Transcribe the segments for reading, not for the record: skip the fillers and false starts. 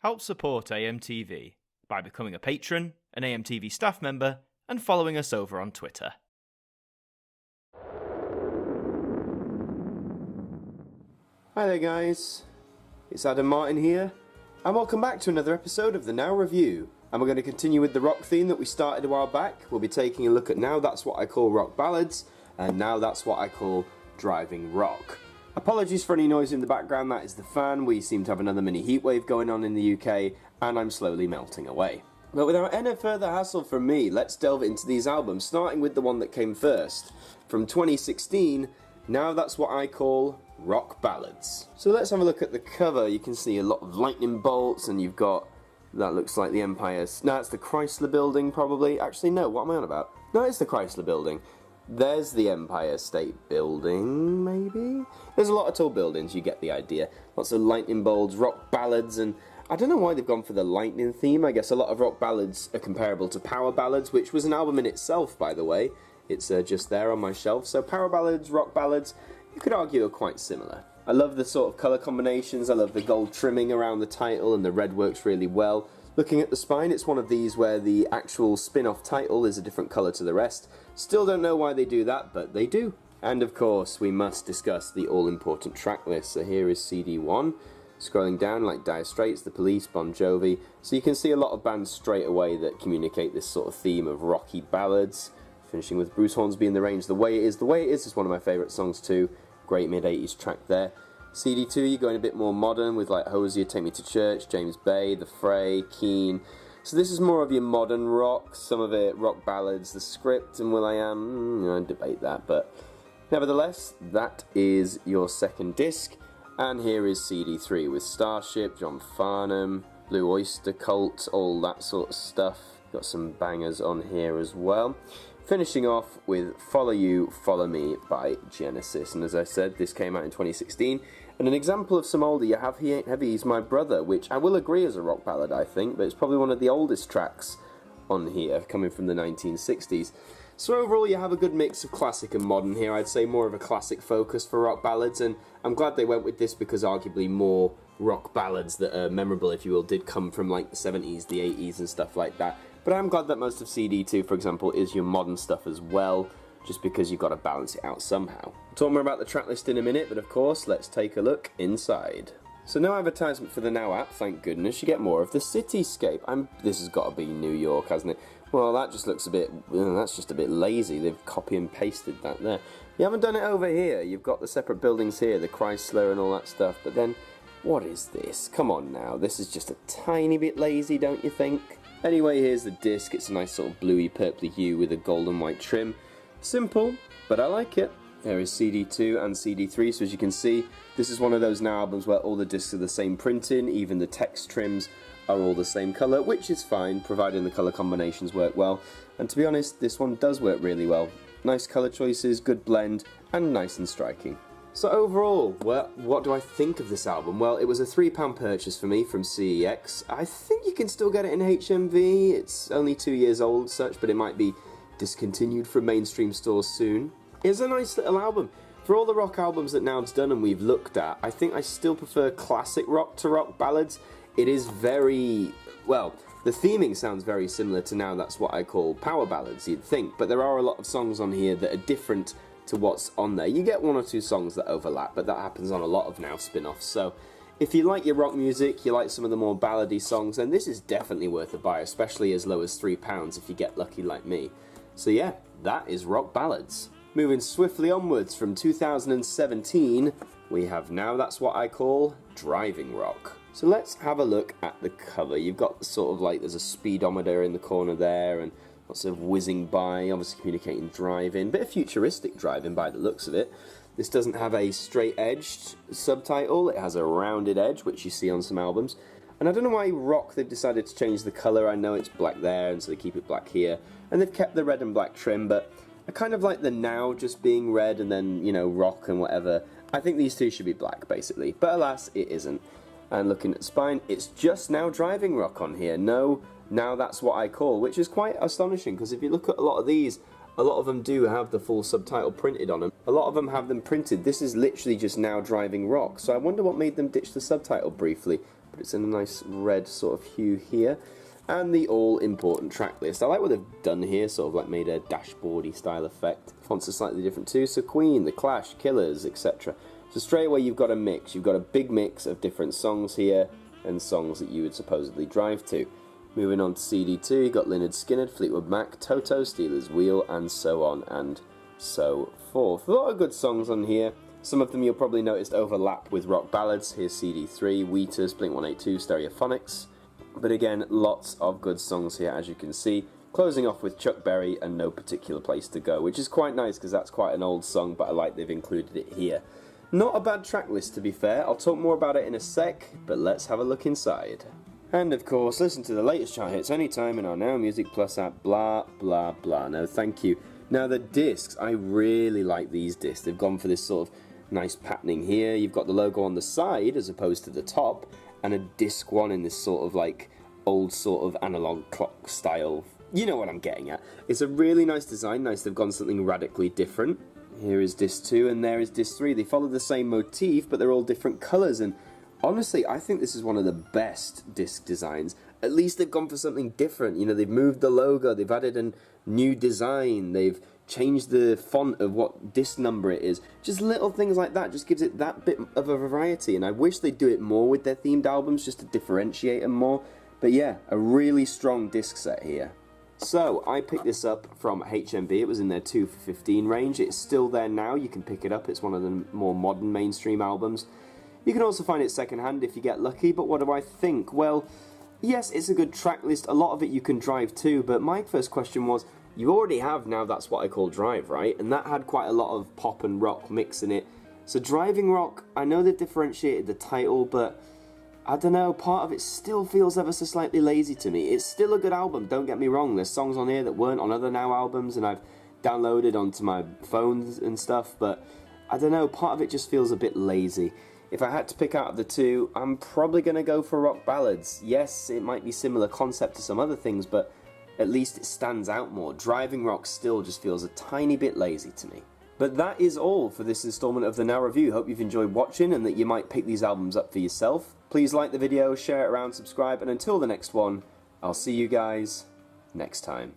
Help support AMTV by becoming a patron, an AMTV staff member, and following us over on Twitter. Hi there guys, it's Adam Martin here, and welcome back to another episode of the Now Review. And we're going to continue with the rock theme that we started a while back. We'll be taking a look at Now That's What I Call Rock Ballads, and Now That's What I Call Driving Rock. Apologies for any noise in the background, that is the fan. We seem to have another mini heatwave going on in the UK, and I'm slowly melting away. But without any further hassle from me, let's delve into these albums, starting with the one that came first. From 2016, Now That's What I Call Rock Ballads. So let's have a look at the cover. You can see a lot of lightning bolts, and you've got, that looks like the Empire's, no, it's the Chrysler Building probably. Actually, no, what am I on about? No, it's the Chrysler Building. There's the Empire State Building, maybe? There's a lot of tall buildings, you get the idea. Lots of lightning bolts, rock ballads, and I don't know why they've gone for the lightning theme. I guess a lot of rock ballads are comparable to Power Ballads, which was an album in itself, by the way. It's just there on my shelf. So Power Ballads, rock ballads, you could argue are quite similar. I love the sort of colour combinations. I love the gold trimming around the title, and the red works really well. Looking at the spine, it's one of these where the actual spin-off title is a different colour to the rest. Still don't know why they do that, but they do. And of course, we must discuss the all-important track list. So here is CD 1. Scrolling down, like Dire Straits, The Police, Bon Jovi. So you can see a lot of bands straight away that communicate this sort of theme of rocky ballads. Finishing with Bruce Hornsby in the range, The Way It Is. The Way It Is one of my favourite songs too. Great mid-80s track there. CD 2, you're going a bit more modern with like Hosier, Take Me to Church, James Bay, The Fray, Keane. So this is more of your modern rock, some of it rock ballads. The Script and will.i.am, I debate that, but nevertheless, that is your second disc. And here is CD 3 with Starship, John Farnham, Blue Oyster Cult, all that sort of stuff. Got some bangers on here as well. Finishing off with Follow You, Follow Me by Genesis. And as I said, this came out in 2016. And an example of some older, you have He Ain't Heavy, He's My Brother, which I will agree is a rock ballad, I think, but it's probably one of the oldest tracks on here, coming from the 1960s. So overall, you have a good mix of classic and modern here. I'd say more of a classic focus for rock ballads, and I'm glad they went with this because arguably more rock ballads that are memorable, if you will, did come from like the 70s, the 80s and stuff like that. But I'm glad that most of CD 2, for example, is your modern stuff as well, just because you've got to balance it out somehow. I'll talk more about the track list in a minute, but of course, let's take a look inside. So no advertisement for the Now app, thank goodness. You get more of the cityscape. This has got to be New York, hasn't it? Well, that just looks a bit, that's just a bit lazy. They've copy and pasted that there. You haven't done it over here. You've got the separate buildings here, the Chrysler and all that stuff, but then, what is this? Come on now, this is just a tiny bit lazy, don't you think? Anyway, here's the disc. It's a nice sort of bluey purpley hue with a gold and white trim. Simple, but I like it. There is CD 2 and CD 3, so as you can see, this is one of those Now albums where all the discs are the same printing, even the text trims are all the same colour, which is fine, providing the colour combinations work well. And to be honest, this one does work really well. Nice colour choices, good blend, and nice and striking. So overall, well, what do I think of this album? Well, it was a £3 purchase for me from CEX. I think you can still get it in HMV. It's only 2 years old, such, but it might be discontinued from mainstream stores soon. It's a nice little album. For all the rock albums that Now's done and we've looked at, I think I still prefer classic rock to rock ballads. It is very, well, the theming sounds very similar to Now That's What I Call Power Ballads, you'd think, but there are a lot of songs on here that are different to what's on there. You get one or two songs that overlap, but that happens on a lot of Now spin-offs. So if you like your rock music, you like some of the more ballady songs, then this is definitely worth a buy, especially as low as £3 if you get lucky like me. So yeah, that is Rock Ballads. Moving swiftly onwards, from 2017, we have Now That's What I Call Driving Rock. So let's have a look at the cover. You've got sort of like, there's a speedometer in the corner there, and lots of whizzing by, obviously communicating driving. Bit of futuristic driving by the looks of it. This doesn't have a straight-edged subtitle, it has a rounded edge, which you see on some albums. And I don't know why rock they've decided to change the colour. I know it's black there, and so they keep it black here. And they've kept the red and black trim, but I kind of like the Now just being red and then, you know, rock and whatever. I think these two should be black, basically. But alas, it isn't. And looking at the spine, it's just Now Driving Rock on here. No, Now That's What I Call, which is quite astonishing, because if you look at a lot of these, a lot of them do have the full subtitle printed on them. A lot of them have them printed. This is literally just Now Driving Rock. So I wonder what made them ditch the subtitle briefly. It's in a nice red sort of hue here. And the all-important track list. I like what they've done here, sort of like made a dashboardy style effect. Fonts are slightly different too, so Queen, The Clash, Killers, etc. So straight away you've got a mix. You've got a big mix of different songs here, and songs that you would supposedly drive to. Moving on to CD2, you've got Lynyrd Skynyrd, Fleetwood Mac, Toto, Steelers Wheel, and so on and so forth. A lot of good songs on here. Some of them you'll probably notice overlap with rock ballads. Here's CD3, Wheatus, Blink-182, Stereophonics. But again, lots of good songs here, as you can see. Closing off with Chuck Berry and No Particular Place to Go, which is quite nice because that's quite an old song, but I like they've included it here. Not a bad track list, to be fair. I'll talk more about it in a sec, but let's have a look inside. And of course, listen to the latest chart hits anytime in our Now Music Plus app, blah, blah, blah. No, thank you. Now, the discs, I really like these discs. They've gone for this sort of nice patterning here. You've got the logo on the side as opposed to the top, and a disc one in this sort of like old sort of analog clock style. You know what I'm getting at. It's a really nice design. Nice they've gone something radically different. Here is disc 2 and there is disc 3. They follow the same motif, but they're all different colours, and honestly I think this is one of the best disc designs. At least they've gone for something different. You know, they've moved the logo, they've added a new design, they've changed the font of what disc number it is. Just little things like that just gives it that bit of a variety, and I wish they'd do it more with their themed albums just to differentiate them more. But yeah, a really strong disc set here. So, I picked this up from HMV. It was in their 2 for $15 range. It's still there now. You can pick it up. It's one of the more modern mainstream albums. You can also find it secondhand if you get lucky, but what do I think? Well, yes, it's a good track list. A lot of it you can drive too, but my first question was, you already have Now That's What I Call Drive, right? And that had quite a lot of pop and rock mix in it. So driving rock, I know they've differentiated the title, but I don't know, part of it still feels ever so slightly lazy to me. It's still a good album, don't get me wrong. There's songs on here that weren't on other Now albums, and I've downloaded onto my phones and stuff, but I don't know, part of it just feels a bit lazy. If I had to pick out of the two, I'm probably going to go for Rock Ballads. Yes, it might be similar concept to some other things, but at least it stands out more. Driving Rock still just feels a tiny bit lazy to me. But that is all for this installment of the Now Review. Hope you've enjoyed watching and that you might pick these albums up for yourself. Please like the video, share it around, subscribe, and until the next one, I'll see you guys next time.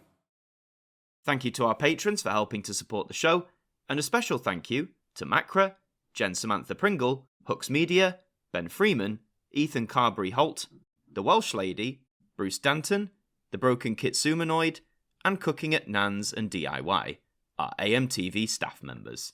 Thank you to our patrons for helping to support the show, and a special thank you to Macra, Jen Samantha Pringle, Hooks Media, Ben Freeman, Ethan Carberry Holt, The Welsh Lady, Bruce Danton, The Broken Kitsumanoid, and Cooking at Nans and DIY, our AMTV staff members.